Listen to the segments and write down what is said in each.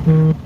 Good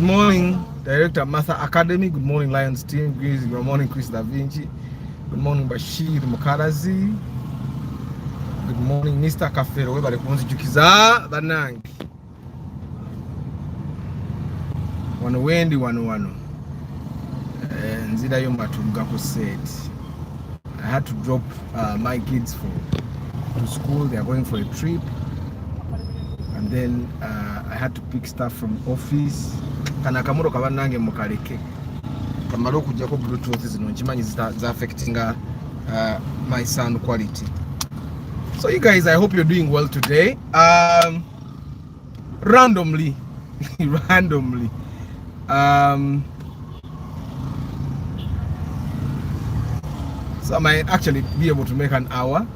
morning, Director Martha Academy. Good morning, Lions team. Good morning, Chris Da Vinci. Good morning, Bashir Mukarazi. Good morning, Mr. Kafero. Webale kunzijukiza banangi. Wano wendi wano. Nzida yo matunga ku set. I had to drop my kids to school. They are going for a trip. And then I had to pick stuff from office. Kana kamuro kabanange mukaleke. Kamaro kujako Bluetooth zino nchimanyi za affecting my sound quality. So you guys, I hope you're doing well today. Randomly. So I might actually be able to make an hour.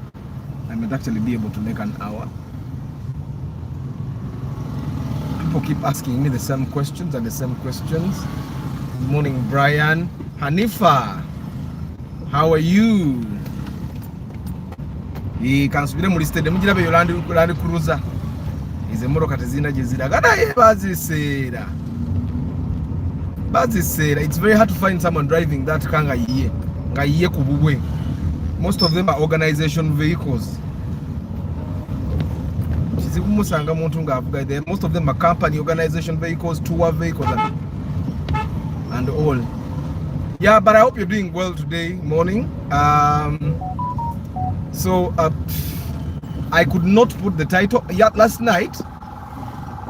People keep asking me the same questions. Good morning, Brian. Hanifa, how are you? Kansubire muri stadium mujira be Yolandi Cruiser. Ize moroka tezina jezira. Gadaye bazisera. It's very hard to find someone driving that car ngayiye kububwe. Most of them are organization vehicles. Most of them are company organization vehicles, tour vehicles, and all. Yeah, but I hope you're doing well today morning. So I could not put the title. Yeah, last night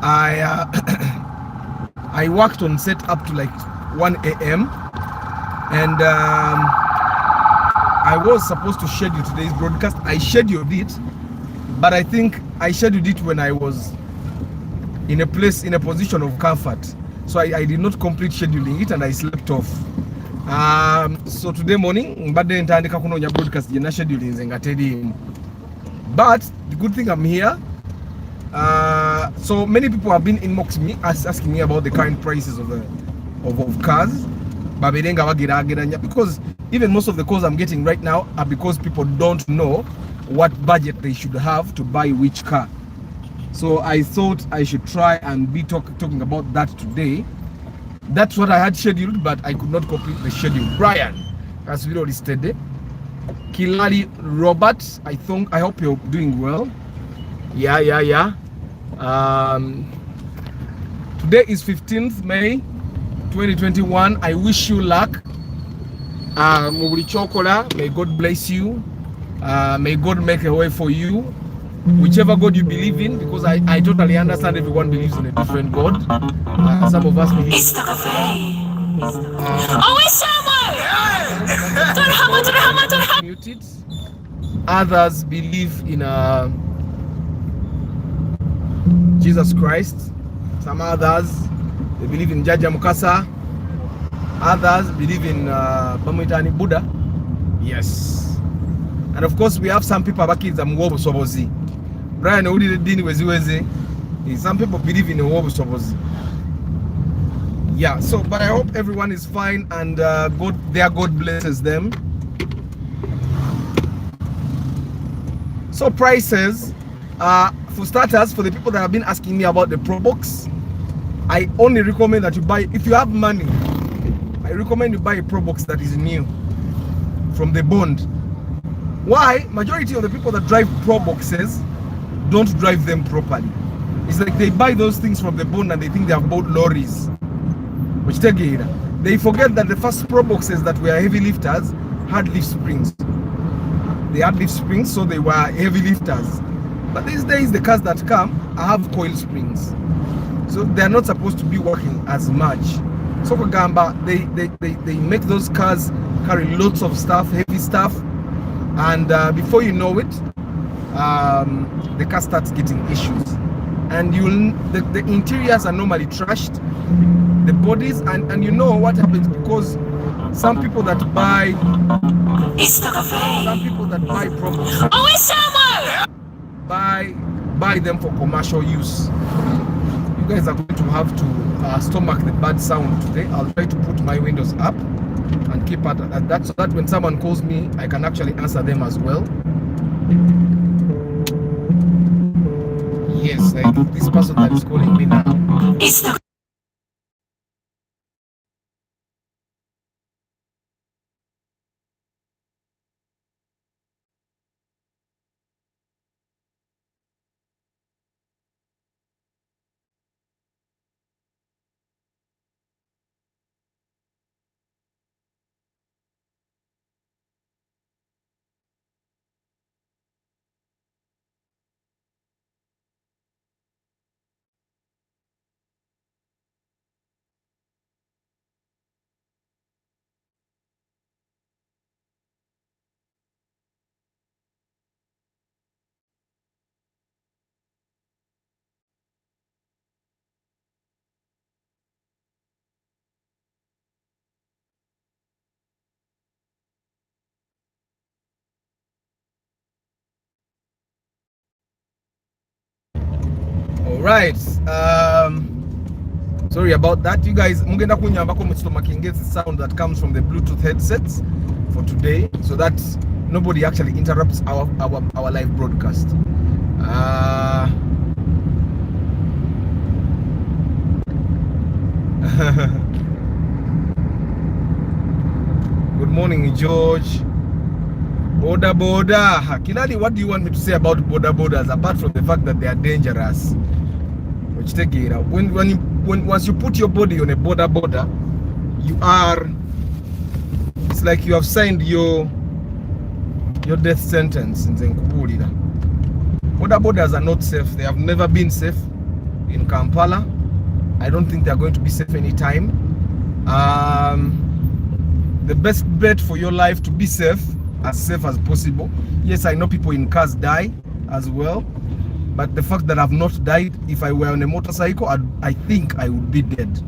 I worked on set up to like 1 a.m. and I was supposed to schedule today's broadcast. I scheduled it, but I think I scheduled it when I was in a position of comfort. So I did not complete scheduling it and I slept off. So today morning, but then broadcast scheduling. But the good thing I'm here. So many people have been inboxing me, asking me about the current prices of cars. Because even most of the calls I'm getting right now are because people don't know what budget they should have to buy which car. So I thought I should try and be talking about that today. That's what I had scheduled, but I could not complete the schedule. Brian, as we already stated, Kilali Robert, I hope you're doing well. Yeah. Today is 15th May 2021. I wish you luck. May God bless you. May God make a way for you, whichever God you believe in, because I totally understand everyone believes in a different God. Some of us believe muted. Others believe in Jesus Christ. Some others, they believe in Jaja Mukasa. Others believe in Buddha. Yes. And of course, we have some people back in Zamwobo Sobozi. Brian, who did the Weziweze? Some people believe in Wobo Sobozi. Yeah, so, but I hope everyone is fine and God blesses them. So, prices, for starters, for the people that have been asking me about the Probox, I only recommend that you buy, if you have money, I recommend you buy a Probox that is new from the bond. Why? Majority of the people that drive Proboxes don't drive them properly. It's like they buy those things from the bone and they think they have bought lorries. Which they forget that the first Proboxes that were heavy lifters had leaf springs. They had leaf springs, so they were heavy lifters. But these days, the cars that come have coil springs. So they're not supposed to be working as much. So for Gamba, they make those cars carry lots of stuff, heavy stuff. And before you know it, the car starts getting issues, and the interiors are normally trashed, the bodies, and you know what happens, because some people that buy Probox buy them for commercial use. You guys are going to have to stomach the bad sound today. I'll try to put my windows up and keep at that, so that when someone calls me, I can actually answer them as well. Yes, like this person that is calling me now. All right. Sorry about that, you guys. Mugenda kunyambako mustomaking sound that comes from the Bluetooth headsets for today, so that nobody actually interrupts our live broadcast. Good morning, George. Boda. Kinali, what do you want me to say about bodas apart from the fact that they are dangerous? Which take it out. Once you put your body on a boda, you are. It's like you have signed your death sentence in Zenkubulira. Bodas are not safe. They have never been safe in Kampala. I don't think they are going to be safe anytime. The best bet for your life to be safe as possible. Yes, I know people in cars die as well, but the fact that I've not died, if I were on a motorcycle, I think I would be dead.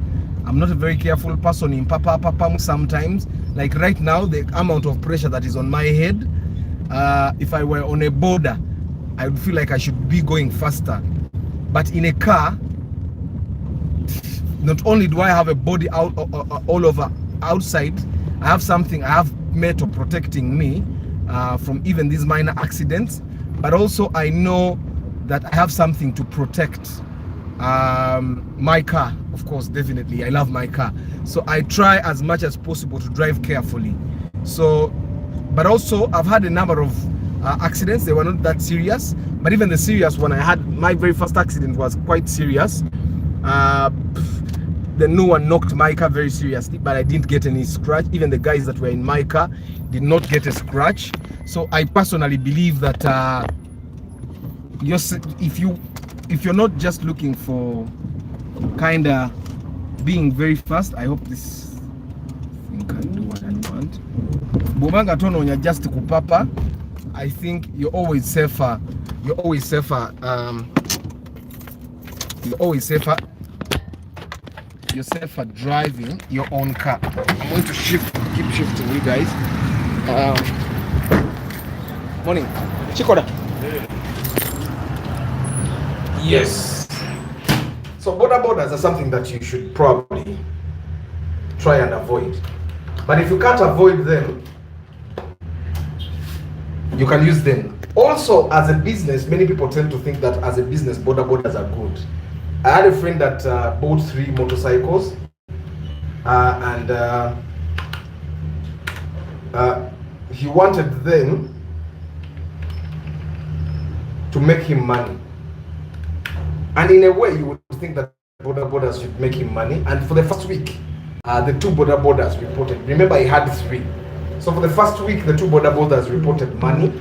I'm not a very careful person in Papa sometimes. Like right now, the amount of pressure that is on my head, if I were on a border, I would feel like I should be going faster. But in a car, not only do I have a body all over outside, I have metal protecting me from even these minor accidents, but also I know that I have something to protect my car. Of course, definitely, I love my car, so I try as much as possible to drive carefully. So, but also I've had a number of accidents. They were not that serious, but even the serious one I had, my very first accident was quite serious. The new one knocked my car very seriously, but I didn't get any scratch. Even the guys that were in my car did not get a scratch. So I personally believe that if you're not just looking for kind of being very fast, I hope this thing can do what I want. Bumanga tono nya just kupapa. I think you're always safer. You're always safer driving your own car. I'm going to keep shifting you guys. Morning. Chikoda. Yes. So bodas are something that you should probably try and avoid. But if you can't avoid them, you can use them. Also, as a business, many people tend to think that as a business, bodas are good. I had a friend that bought 3 motorcycles and he wanted them to make him money. And in a way, you would think that bodas should make him money. And for the first week, the 2 bodas reported. Remember, he had 3. So for the first week, the 2 bodas reported money.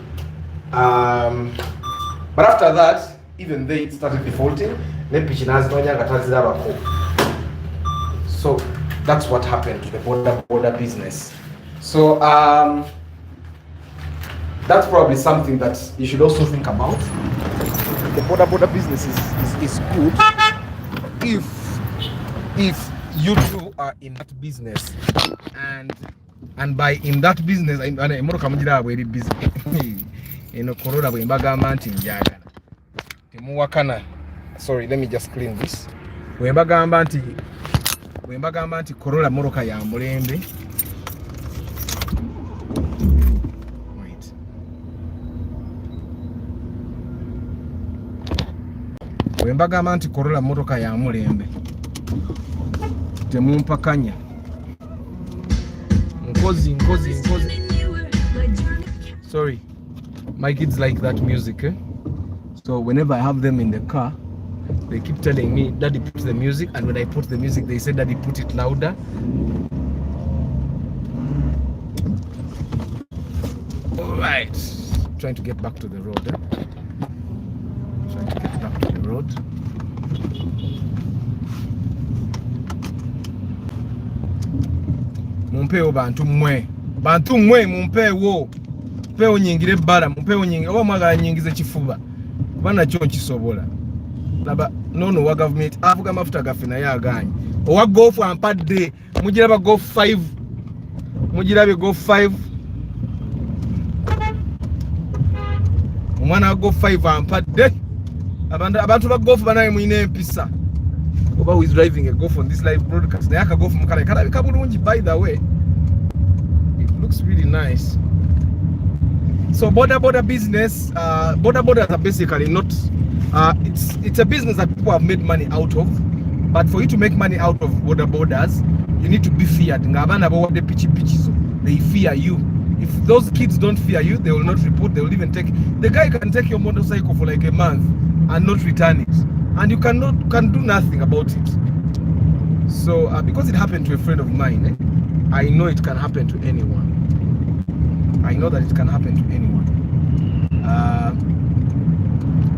But after that, even they started defaulting. So that's what happened to the boda business. So that's probably something that you should also think about. The boda business is good if you two are in that business, and by in that business emotoka mugira abwe busy eno Corolla bwe mbagamba nti njagala temuwakana. Sorry, let me just clean this. Bwe mbagamba nti Corolla motoka ya mulembe. Bwe mbagamba nti Corolla motoka ya mulembe temumpakanya. Nkozi. Sorry, my kids like that music, so whenever I have them in the car, they keep telling me, Daddy, put the music, and when I put the music, they say, Daddy, put it louder. All right, trying to get back to the road. Mumpewo bantu mmwe mumpewo nyingire bbala, mumpewo nyingire oba mwagala nyingize kifuba kuba nakyo nkisobola. Laba nono wa government avuga amafuta gaffe naye aganye owa golf ampadde mugiraba golf 5 mugirabe golf 5 omwana wa golf 5 ampadde abantu ba golf banaye mwine empisa. Oba who is driving a golf on this live broadcast naye aka golf mukala kalabika bulungi. By the way, it looks really nice. So boda business, bodas are basically not it's a business that people have made money out of, but for you to make money out of bodas, you need to be feared. Ngabana bo the pichizo, they fear you. If those kids don't fear you, they will not report. They will even take the guy can take your motorcycle for like a month and not return it, and you can do nothing about it. So because it happened to a friend of mine, I know it can happen to anyone. I know that it can happen to anyone.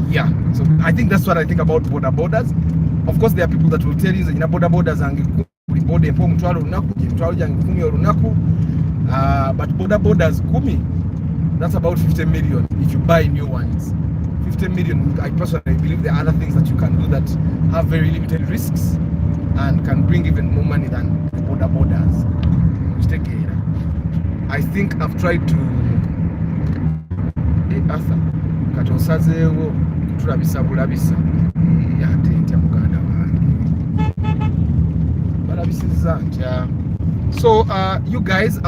Yeah, so I think that's what I think about bodas. Of course, there are people that will tell you that bodas angekubode mpo mtwalo lunaku mtwalo jange 10 olunaku. But bodas kumi, that's about 50 million if you buy new ones. 50 million. I personally believe there are other things that you can do that have very limited risks and can bring even more money than bodas. I think I've tried to Arthur katosazeewo kutulabisa bulabisa ate ntya muganda wange balabisiza ntya. So you guys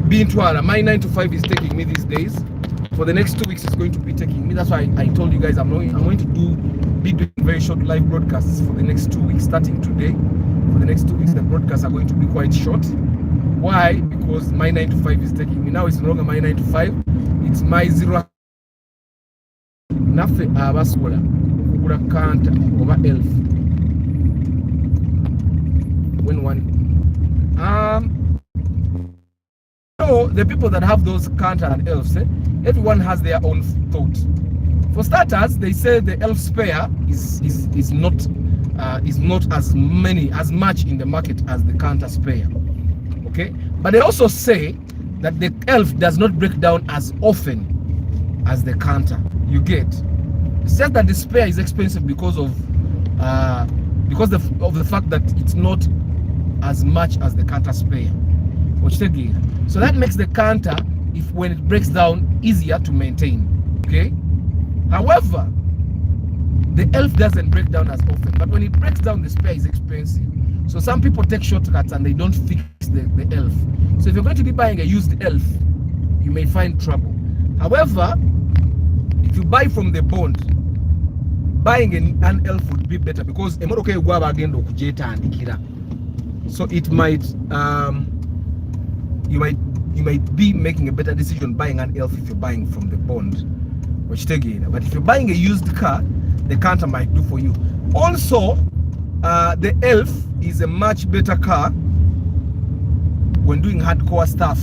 Bintwala, my 9 to 5 is taking me these days. For the next 2 weeks it's going to be taking me. That's why I told you guys I'm going to be doing very short live broadcasts for the next 2 weeks starting today. For the next 2 weeks the broadcasts are going to be quite short. Why? Because my 9 to 5 is taking me. Now it's no longer my 9 to 5, it's my 0 nafe abasola okugula Canter oba elf when one so the people that have those Canter and elves, everyone has their own thought. For starters, they say the elf spare is not as much in the market as the Canter spare. Okay, but they also say that the elf does not break down as often as the Canter. You get? It's just that the spare is expensive because of the fact that it's not as much as the Canter spare. So that makes the Canter, when it breaks down, easier to maintain. Okay. However, the elf doesn't break down as often, but when it breaks down, the spare is expensive. So some people take shortcuts and they don't fix the elf. So if you're going to be buying a used elf, you may find trouble. However, if you buy from the bond, buying an elf would be better because so it might you might be making a better decision buying an elf if you're buying from the bond. But if you're buying a used car, the Canter might do for you. Also, the elf is a much better car when doing hardcore stuff.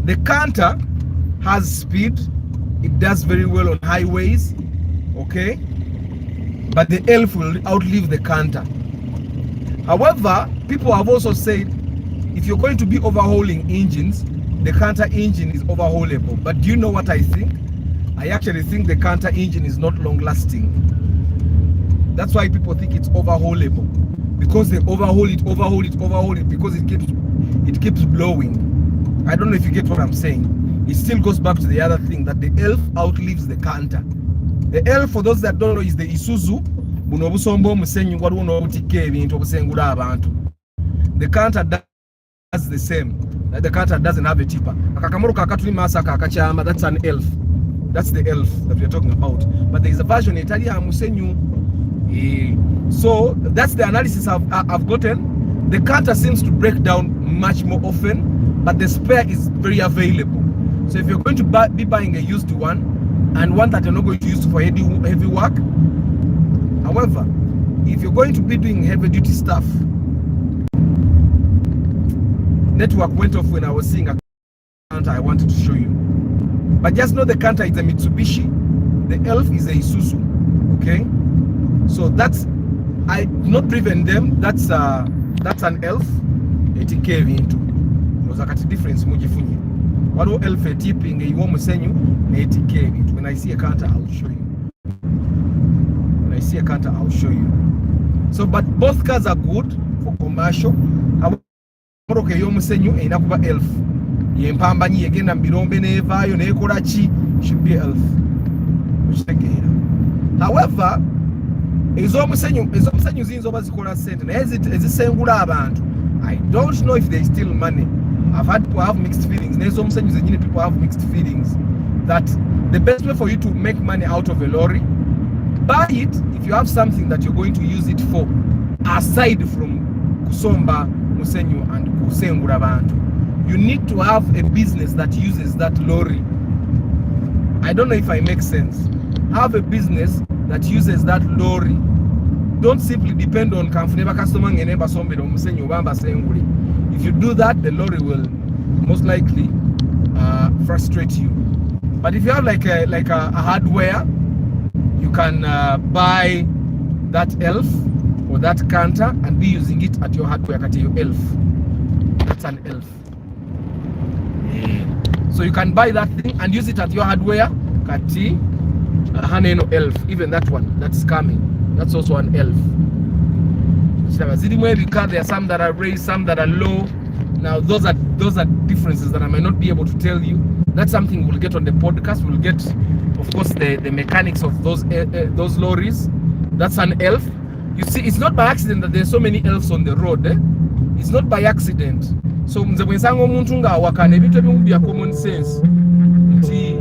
The Canter has speed, it does very well on highways, okay? but the elf will outlive the Canter. However, people have also said if you're going to be overhauling engines, the Canter engine is overhaulable. But do you know what I think? I actually think the Canter engine is not long lasting. That's why people think it's overhaulable, because they overhaul it because it keeps blowing. I don't know if you get what I'm saying. It still goes back to the other thing that the elf outlives the Canter. The elf, for those that don't know, is the Isuzu. The Canter does the same. The Canter doesn't have a tipper. That's an elf. That's the elf that we're talking about. But there is a version in Italian. So that's the analysis I've gotten. The Canter seems to break down much more often, but the spare is very available. So if you're going to be buying a used one, and one that you're not going to use for heavy work, however, if you're going to be doing heavy duty stuff, network went off when I was seeing a Canter I wanted to show you. But just know the Canter is a Mitsubishi, the elf is a Isuzu. Okay, so that's, I not driven them. That's an elf. It came into was a difference mujifunye. What elf tipping a woman senyu it came into. When I see a Canter, I'll show you. When I see a Canter, I'll show you. So, but both cars are good for commercial. Okay, yo musenyu enakuba elf. Yempambanyi yegenda mbirombe nevayo nekola chi should be elf. However, ezo musenyu zinzo bazikola sente naye ezisengula abantu. I don't know if there is still money. I've had people have mixed feelings. Nezo musenyu zenyine people have mixed feelings that the best way for you to make money out of a lorry, buy it if you have something that you're going to use it for aside from kusomba musenyu and kusengula abantu. You need to have a business that uses that lorry. I don't know if I make sense. Have a business that uses that lorry. Don't simply depend on comfortable customer. If you do that, the lorry will most likely frustrate you. But if you have like a hardware, you can buy that elf or that Canter and be using it at your hardware at your elf. That's an elf. So you can buy that thing and use it at your hardware. Kati Haneno elf, even that one that's coming. That's also an elf. There are some that are raised, some that are low. Now those are differences that I might not be able to tell you. That's something we'll get on the podcast. We'll get, of course, the mechanics of those lorries. That's an elf. You see, it's not by accident that there's so many elves on the road. It's not by accident. So mze mwensango omuntu nga awakana ebintu ebimu bya common sense nti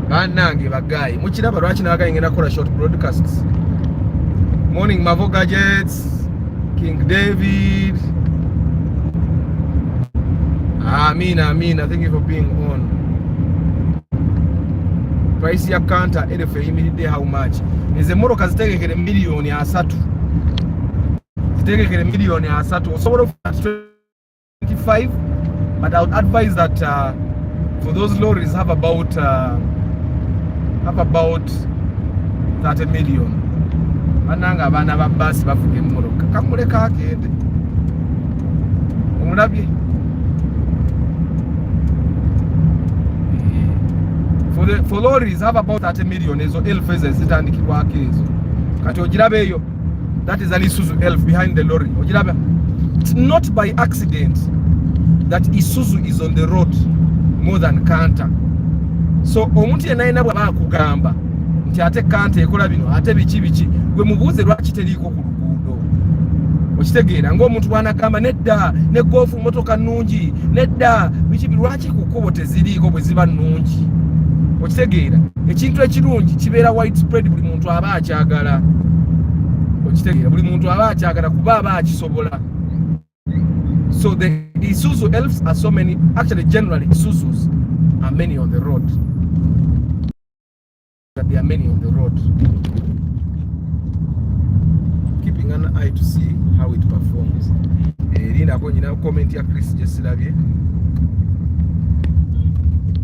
banange bagayi mukiraba lwaki nabagayi ngenda kukola short broadcasts. Morning Mavo Gadgets, King David, Amina, thank you for being on. Price ya Canter elefu eyimiridde how much? Is emmotoka zitegekere miliyoni 3. Zitegekere miliyoni 3. Osobola okufuna 25, but I would advise that for those lorries have about 30 million. Bananga abaana ba basi bafuga emmotoka. Kamuleka agende. Omulabye? For lorries have about 30 million ezo elfu ezitandikibwako ezo. Kati ogirabe eyo. That is an Isuzu elf behind the lorry. Ogirabe? It's not by accident that Isuzu is on the road more than Canter. So omuntu yenna bw'aba akugamba nti ate Canter ekola bino ate biki gwe mubuuze lwaki teriiko ku luguudo. Okitegeera ng'omuntu bw'anagamba nedda ne goofu motoka nnungi nedda biki lwaki ku kkubo teziriiko bwe ziba nnungi. Okitegeera ekintu ekirungi kibeera widespread, buli muntu aba akyagala. Okitegeera buli muntu aba akyagala kuba aba akisobola. So the Isuzu elves are so many. Actually, generally Isuzus are many on the road. There are many on the road. Keeping an eye to see how it performs. Linda Konyina comment ya Chris Jessilabye.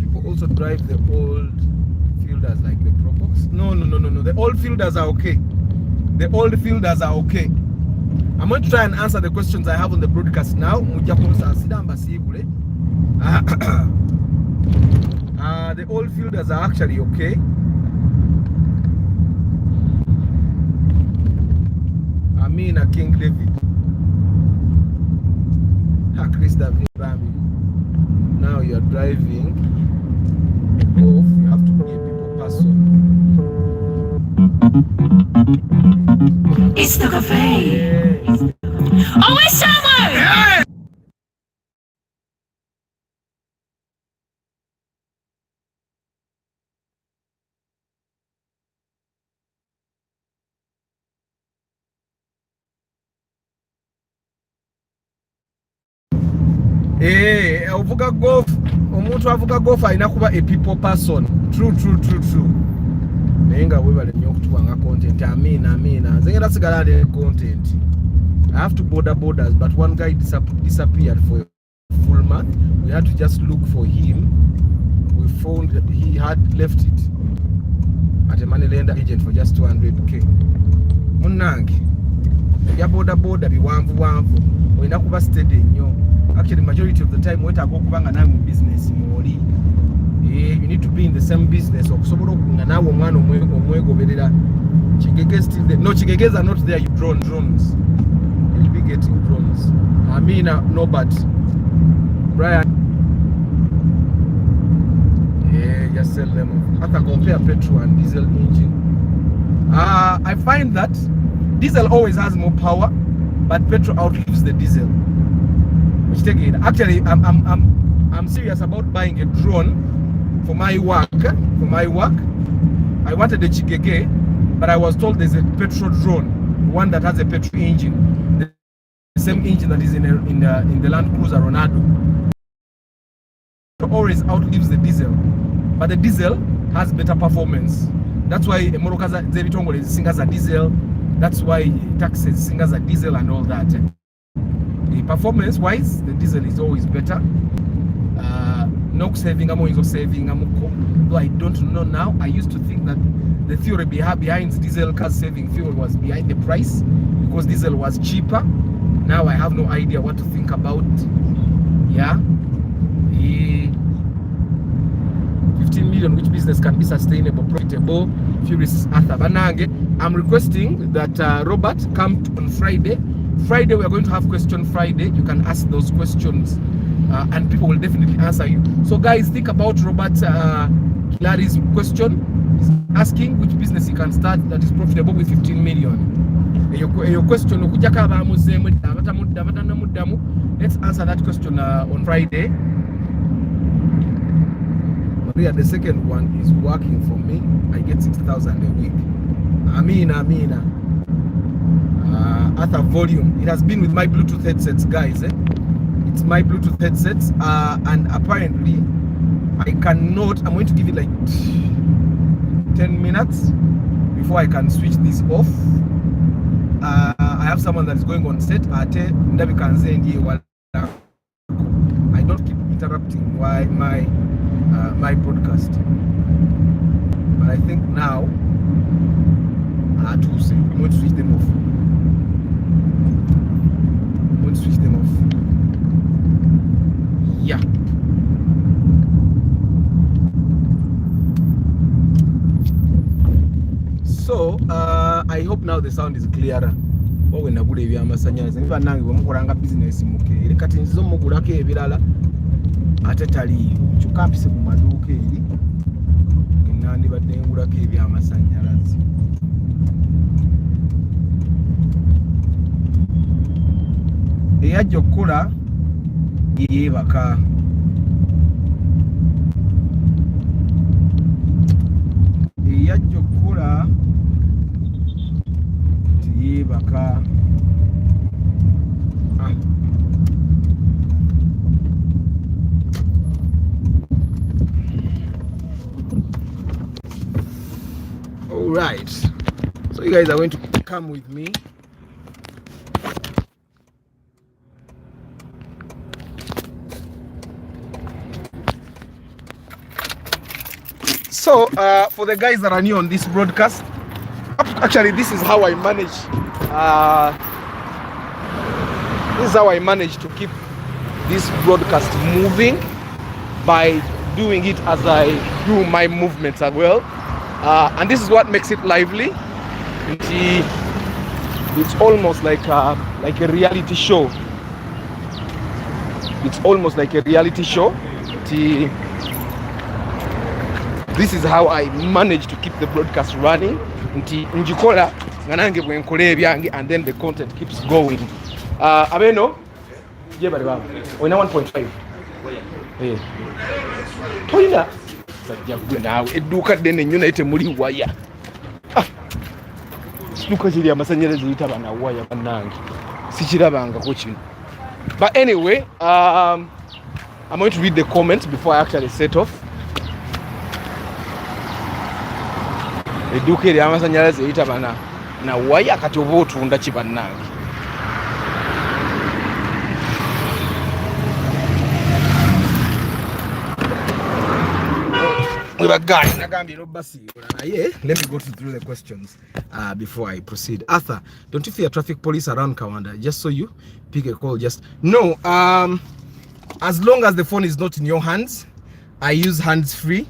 People also drive the old fielders like the Probox. No. The old fielders are okay. The old fielders are okay. I'm going to try and answer the questions I have on the broadcast now. The old fielders are actually okay. Amina King David. Chris David Bambi. Now you're driving a Golf. You have to be a people person. It's the cafe. Oh, it's someone! Yeah. Ovuga golf. Omuntu avuga golf alina kuba a people person. True. Nenga webale nnyo okutuwanga content. Amina. Nzengera sigala ndi content. I have to bodas, but one guy disappeared for a full month. We had to just look for him. We found that he had left it at a money lender agent for just 200k. Munange ya boda biwanvu olina kuba steady nnyo. Actually, majority of the time wetaaga okubanga nawe mu business mwoli. You need to be in the same business okusobola okukunga naawe omwana omwegoberera. Chigege still there. No, Chigeges are not there. You drones. You'll be getting drones. Amina, no, but Brian. Yeah, just sell them. After compare petrol and diesel engine. I find that diesel always has more power, but petrol outlives the diesel. Which take it. Actually, I'm serious about buying a drone for my work. I wanted a Chigege, but I was told there's a petrol drone, one that has a petrol engine, the same engine that is in the Land Cruiser Ronaldo. Always outlives the diesel, but the diesel has better performance. That's why Morokaza Zeritongo singers are diesel. That's why taxis singers are diesel and all that. The performance wise, the diesel is always better. No saving, though I don't know now. I used to think that the theory behind diesel cars saving fuel was behind the price because diesel was cheaper. Now I have no idea what to think about. Yeah. 15 million, which business can be sustainable, profitable? Furious Arthur Banange. I'm requesting that Robert come on Friday. Friday we are going to have question Friday. You can ask those questions and people will definitely answer you. So guys, think about Robert Kilari's question. He's asking which business he can start that is profitable with 15 million. Your question, let's answer that question on Friday. Maria, the second one is working for me. I get 6,000 a week. Amina. At a volume. It has been with my Bluetooth headsets, guys. It It's my Bluetooth headsets, and apparently I cannot. I'm going to give it like 10 minutes before I can switch this off. I have someone that is going on set. I don't keep interrupting my broadcast, but I think now I'm going to switch them off. Yeah. So I hope now the sound is clearer. Wowe nagula ebyamasanyalaze niba nange bwemukolanga business mukeere kati nzizo mugulako ebirala ate taliyo kyokka mpise mu maduuka eri nandibadde ngulako ebyamasanyalaze. Eyajja okukola yeebaka. Eyajja okukola tiyebaka. All right, so you guys are going to come with me. So for the guys that are new on this broadcast, actually this is how I manage to keep this broadcast moving, by doing it as I do my movements as well, and this is what makes it lively. It's almost like a reality show. It's almost like a reality show. This is how I manage to keep the broadcast running. Njikola nganange bwenkola ebyange, and then the content keeps going. Abeno je bali baba oina 1.5 toina sajja gwe nawe edduuka ddene nnyo naye temuli waya. Situka kiri amasanyalaze yitaba na waya bannange sikirabangako kino. But anyway, I'm going to read the comments before I actually set off. Edduuka eri amasanyalaze yitaba na waya kati oba otunda ki bannange. Let me go through the questions before I proceed. Arthur, don't you fear traffic police around Kawanda? Just so you pick a call. Just no. As long as the phone is not in your hands, I use hands-free.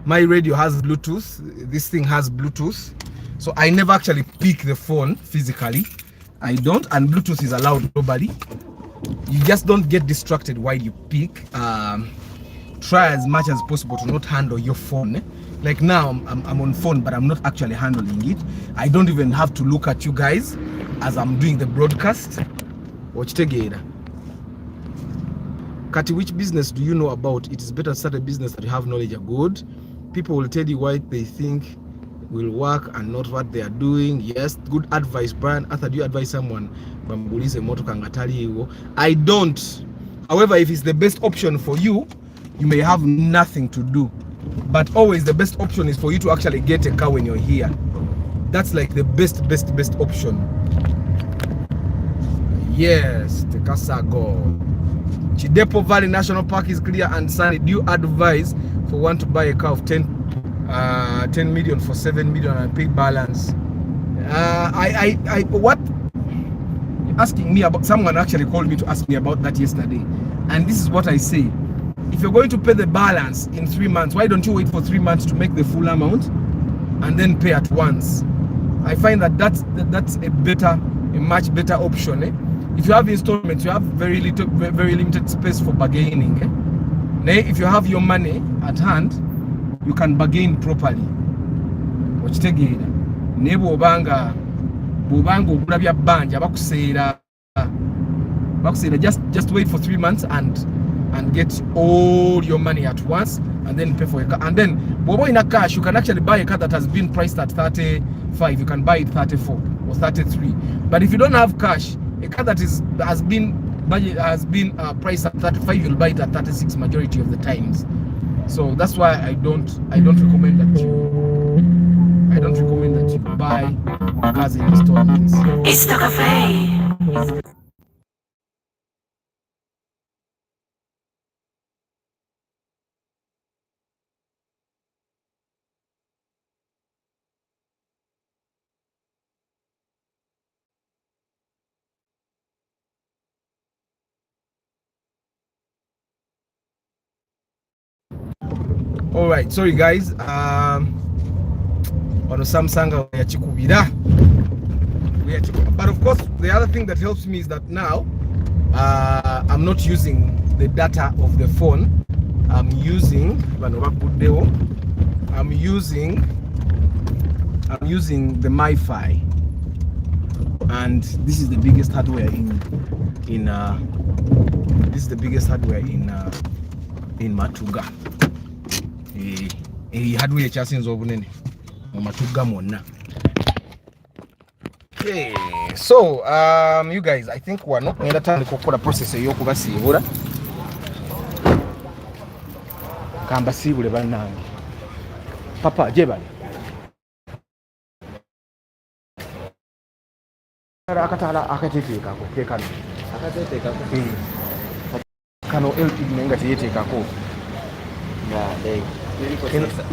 My radio has Bluetooth. This thing has Bluetooth, so I never actually pick the phone physically. I don't, and Bluetooth is allowed globally. You just don't get distracted while you pick. Try as much as possible to not handle your phone. Like now, I'm on phone, but I'm not actually handling it. I don't even have to look at you guys as I'm doing the broadcast. Watch together. Kati, which business do you know about? It is better to start a business that you have knowledge of. Good. People will tell you what they think will work and not what they are doing. Yes, good advice, Brian. Arthur, do you advise someone? I don't. However, if it's the best option for you, you may have nothing to do, but always the best option is for you to actually get a car when you're here. That's like the best option. Yes, Tekasago. Chidepo Valley National Park is clear and sunny. Do you advise for one to buy a car of 10 million for 7 million and pay balance? What you're asking me about? Someone actually called me to ask me about that yesterday, and this is what I say. If you're going to pay the balance in 3 months, why don't you wait for 3 months to make the full amount and then pay at once? I find that's a much better option. If you have installments, you have very limited space for bargaining. If you have your money at hand, you can bargain properly. Just wait for 3 months and get all your money at once, and then pay for a car. And then in a cash, you can actually buy a car that has been priced at 35. You can buy it 34 or 33. But if you don't have cash, a car that has been budget has been priced at 35, you'll buy it at 36 majority of the times. So that's why I don't recommend that you buy cars in installments. It's the cafe. All right, sorry guys. On Samsung, but of course, the other thing that helps me is that now I'm not using the data of the phone. I'm using the MiFi, and this is the biggest hardware in Matuga. Hardware chasinzo obunene mu Matuga monna. Okay, so you guys, I think we're not ngenda tandika okukola process ey'okubasiibula. Kambasiibule bannange. Papa jebale. Akatala akateteekako ke kano. Akateteekako. Kano LTD nenga teyeteekako.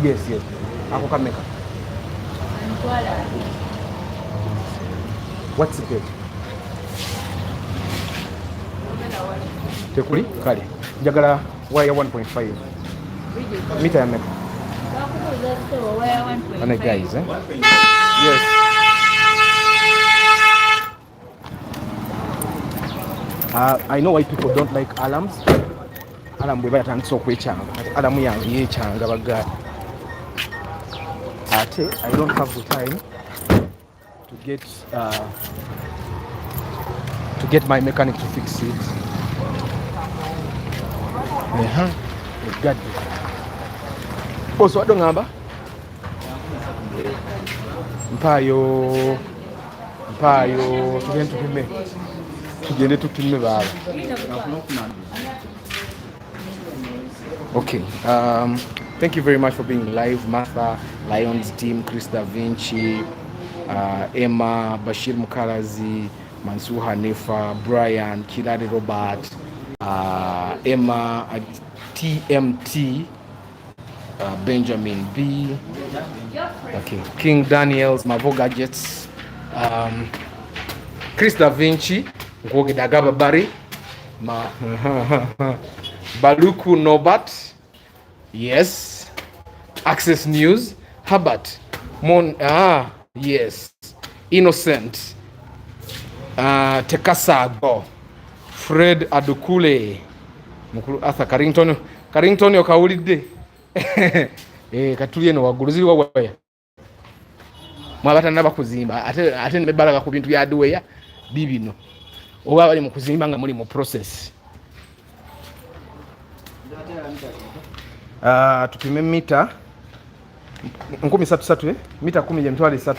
Yes. Ako kameka. What's it? Tekuli kale. Njagala wire 1.5. Mita ya meka. And guys, yes. I know why people don't like alarms. Alarm bwe batandise okwechanga. Alarm yange yechanga bagala. I don't have the time to get my mechanic to fix it. God. Also, I don't remember. Mpayo, tugende tukime baba. Okay. Thank you very much for being live, Martha, Lions team, Chris Da Vinci, Emma, Bashir Mukalazi, Mansour Hanifa, Brian, Kilari Robert, Emma, TMT, Benjamin B, okay, King Daniels, Mavo Gadgets, Chris Da Vinci, Ngoge Dagaba Bari, Baluku Nobat, yes, Access News, Herbert, yes, Innocent, Tekasago, Fred Adukule, Mukulu Arthur Carrington okawulidde. Katulye no wagulu ziri wawaya. Mwabatana bakuzimba ate nebalaga ku bintu bya duweya bibino. Oba bali mu kuzimba nga muli mu process. Tupime mita 10 mita 10 je mtwale 3.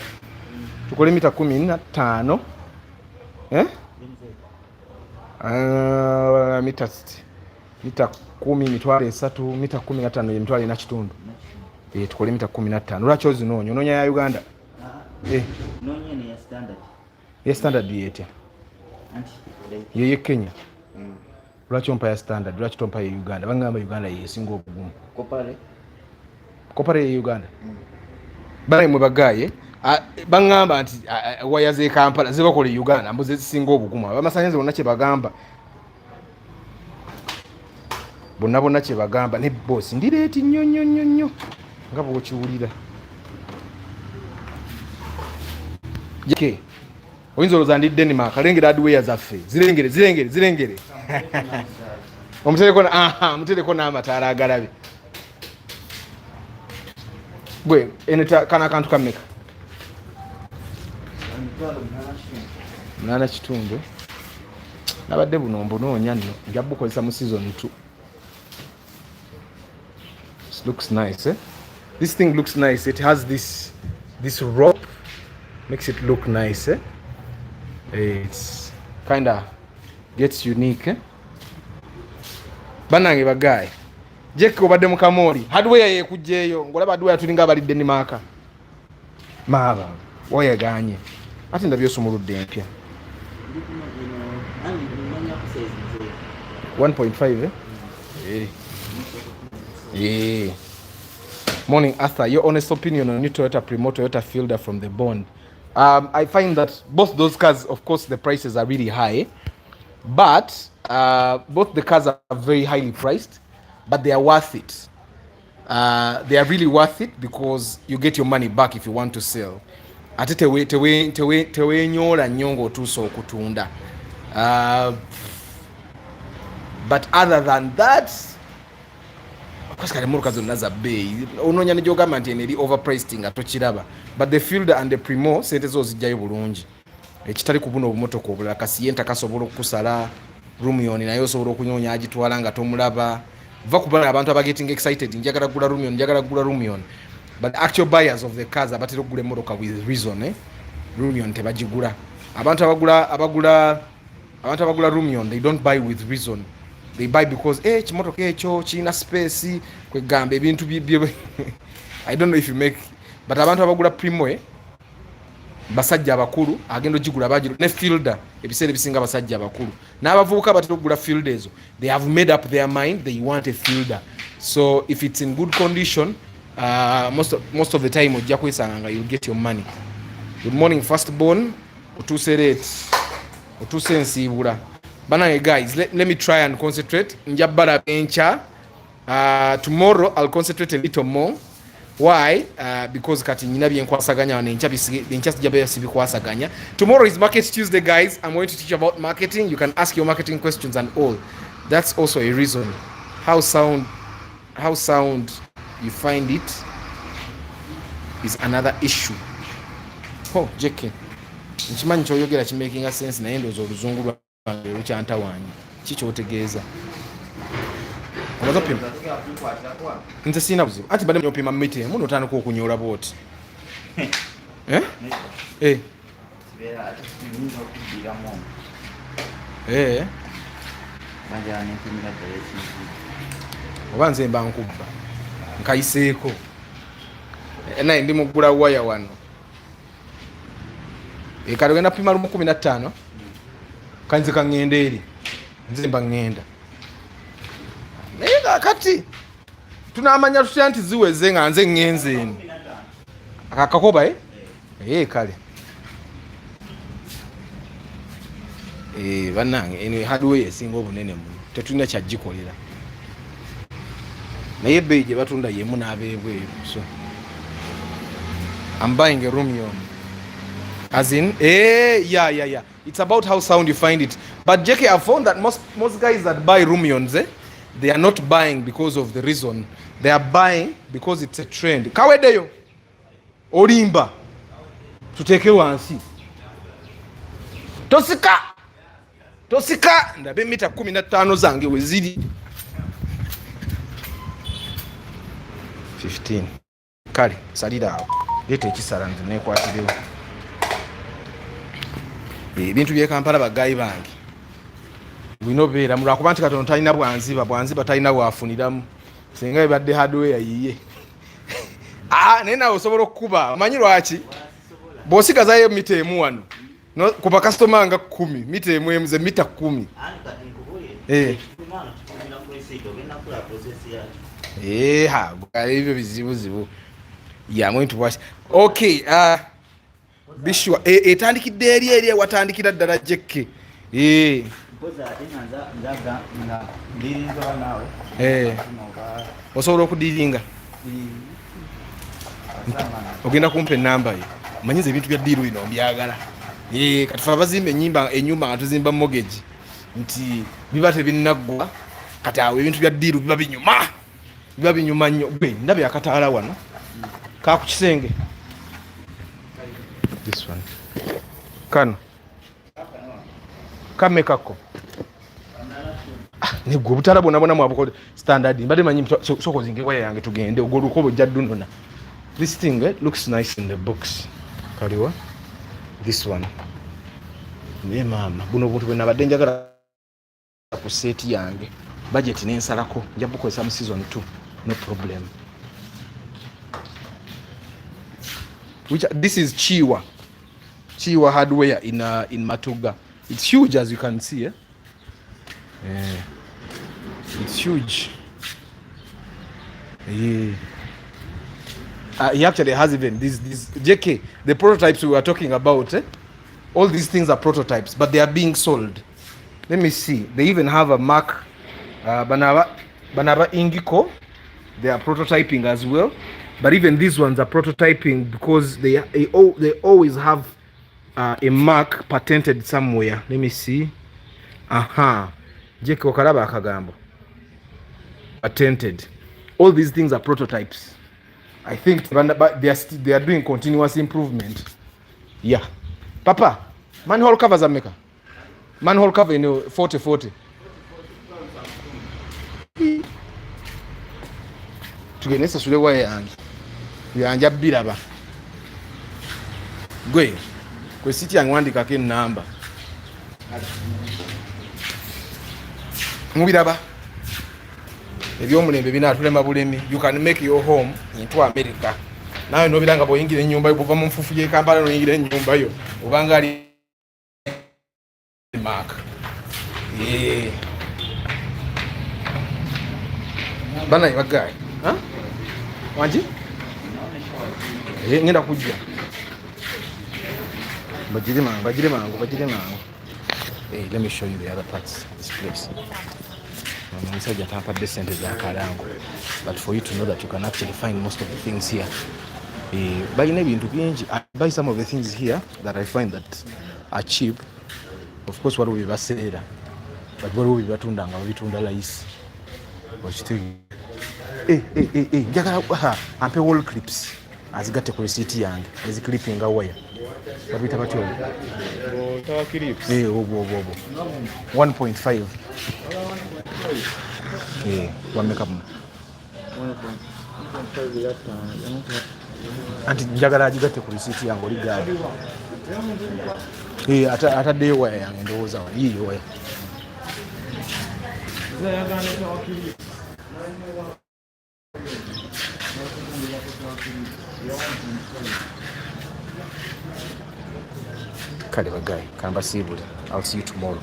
Tukole mita 15. Mita 10 mitwale 3, mita 15 je mtwale na kitundu. Tukole mita 15. Lwaki ozinoonya? Onoonya ya Uganda? Noonya ne ya standard. Ya standard yetya? Ye Kenya. Lwaki ompa ya standard? Lwaki tompa ya Uganda? Bangamba Uganda yesinga obugumu. Kopare ya Uganda. Bale mwe bagaye bangamba nti waya ze Kampala zibakole Uganda mbuze zisinga obugumu. Bamasanyize bonna kye bagamba. Bonna kye bagamba ne boss ndireeti nnyo nga bw'okiwulira. Jeke oyinza olowooza ndi Denmark alengera hardware zaffe zirengere omutereko n'amataala agalabe gwe eneta kana akantu kameka 8 kitundu nabadde buno mbunoonya nno nja bukozesa mu season 2. This looks nice, This thing looks nice. It has this rope, makes it look nice, It's kinda gets unique, eh? Banange bagaye Jake obadde mu kamoli hardware ye kujjeeyo ngolaba hardware tulinga abalidde ni maaka maaba oyeganye ate ndabyo sumuludde mpya 1.5 Morning Arthur, your honest opinion on new Toyota Primo, Toyota Fielder from the Bond. I find that both those cars, of course the prices are really high, but both the cars are very highly priced, but they are worth it. They are really worth it because you get your money back if you want to sell. Ate tewe nyola nyongo otuusa okutunda. But other than that, of course kale motoka zonna za bay ononya ne jogamba nti eri overpriced nga tokiraba, but the Fielder and the Primo sente zo zijjayo bulungi. Ekitali kubuna obumotoka obulala kasiyenta kasobola okusala Rumion naye osobola okunyonya agitwala nga tomulaba. Va kubala abantu aba getting excited njagala kugula Rumion, but the actual buyers of the cars abatera okugula emotoka with reason, Rumion tebagigula. Abantu abagula Rumion, they don't buy with reason. They buy because kimotoka ekyo kirina space kwegamba ebintu bibye. I don't know if you make, but abantu abagula Primo basajja abakulu agendo jigula bajiru ne Fielder ebiseera bisinga basajja abakulu n'abavubuka batera okugula Fielder ezo. They have made up their mind they want a Fielder, so if it's in good condition, most of the time ojja kwesanga you'll get your money. Good morning firstborn, otuse nsibula banange guys. Let me try and concentrate. Njabala bencha tomorrow I'll concentrate a little more. Why? Because kati nyina byenkwasaganya n'encha sijja sibikwasaganya. Tomorrow is Market Tuesday, guys. I'm going to teach about marketing. You can ask your marketing questions and all. That's also a reason. How sound you find it is another issue. Oh, JK. Nchimanyi kyoyogera kimaking sense naye ndowooza oluzungu lwange lukyantawaanya. Ki kyotegeeza? Nze sina buzibu ati badde nyopima miti muno otandika okunyola booti oba nze mba nkubba nkayiseeko naye ndi muggula waya wano kale genda pima 15 kanze kaŋŋenda eri nze mba ŋŋenda naye kakati tunamanya tutya nti ziweze nga nze ŋŋenze eno akakoba kale bannange eno hardware esinga obunene muno tetulina kyagikolera naye ebbeeyi gye batunda yemu n'abeebweru. So I'm buying a Rumion as in yeah it's about how sound you find it. But JK, I found that most guys that buy Rumions they are not buying because of the reason. They are buying because it's a trend. Kawedeyo olimba tuteke wansi tosika ndabe mita 15 zange weziri 15 kale salira awo leta ekisala nze nekwatirewo ebintu bye Kampala bagayi bange binobeera mulwakuba nti katono talina bwanziba talina bwafuniramu singa ebadde hardware yiye naye nawe osobola okukuba omanyi lwaki bw'osigazayo mita emu wano kuba kasitoma nga 10 mita emu emuze mita 10 ebyo bizibuzibu I'm to watch. Okay, be sure etandikidde eri watandikira ddala jekke osobola okudiringa ogenda kumpa enamba ye manyiza ebintu bya diiru bino mbyagala kati fe abazimba enyumba nga tuzimba mortgage nti biba tebinaggwa kati awo ebintu bya diiru biba binyuma nnyo ndabye akataala wano kaku kisenge this one kano kamekako negwe obutala bwona mwabukole standard mbadde manyi sokozinge waya yange tugende ogwo olukobo jaddunona. This thing looks nice in the box. Kaliwa this one ne mama buno buntu bwe nabadde njagala ku set yange budget nensalako nja bukozesa mu season 2 no problem. This is Chiwa hardware in Matuga. It's huge, as you can see. It's huge. He actually has even this JK, the prototypes we were talking about. All these things are prototypes, but they are being sold. Let me see. They even have a Mac Banaba Ingiko. They are prototyping as well. But even these ones are prototyping because they always have a mark patented somewhere. Let me see. Jeko Karaba Kagambo. Patented. All these things are prototypes. I think they are doing continuous improvement. Yeah. Papa, manhole covers are maker. Manhole cover in 40-40. Tugenesa sule wa yangi. Yanja biraba. Gwe. Kwe siti yangwandika ke namba. Mubiraba. Ebyomulembe binatulema bulemi. You can make your home into America. Nawe nobiranga boyingira ennyumba yo buva mu nfufu ye Kampala no yingira ennyumba yo. Obanga ali Mark. Yeah. Bana ibagai. Wanji? Ngenda kujja. Bajire mango. Hey, let me show you the other parts of this place. Msajja tampa decent za kalango. But for you to know that you can actually find most of the things here. Buy nebintu bingi. I buy some of the things here that I find that are cheap. Of course, what will be basera. But what will be batunda nga bitunda laisi. Wachitigi. Njagala ampe wall clips azigate ku receipt yange ezi clipping wire babita batyo tawa clips obo 1.5 one make up 1.5 yatta anti njagala azigate ku receipt yange oli gadi atadde wire yange ndowooza yiyo wire Kale bagay, can I see you? I'll see you tomorrow.